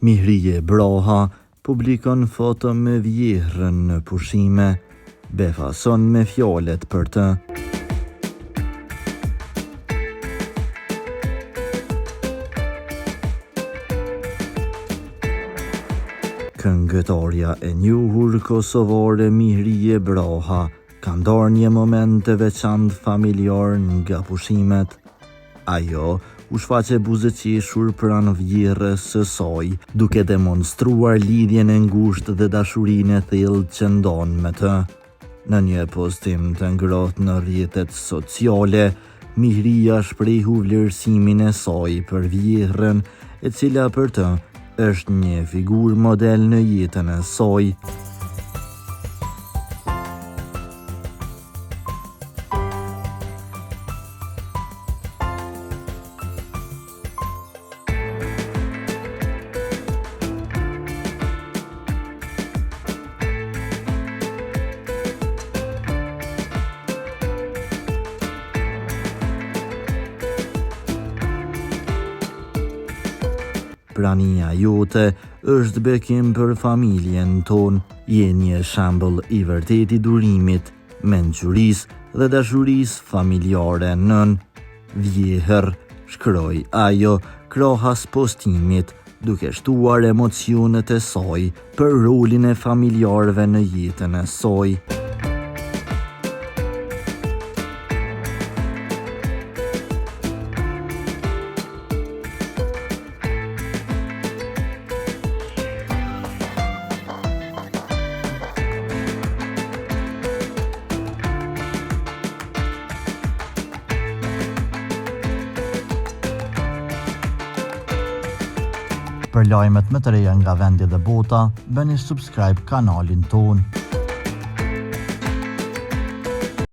Mihrie Broha publikon foto me vjehrën në pushime, befason me fjalet për të. Këngëtarja e njohur kosovare Mihrie Broha ka ndarë një moment të veçantë familjar nga pushimet. Ajo u shfaqe buzëqeshur pranë vjerrës së saj, duke demonstruar lidhjen e ngushtë dhe dashurinë e thellë që ndon me të. Në një postim të ngrohtë në rrjetet sociale, Mihria shprehu vlerësimin e saj për vjerrën, e cila për të është një figurë model në jetën e saj. Prania jote është bekim për familjen tonë, je një shembull i vërtet i durimit, mençurisë dhe dashurisë familjare nën vjeher, shkroi ajo krahas postimit, duke shtuar emocionet e saj për rolin e familjarëve në jetën e saj. Për lajmet më të reja nga vendi dhe bota, bëni subscribe kanalin ton.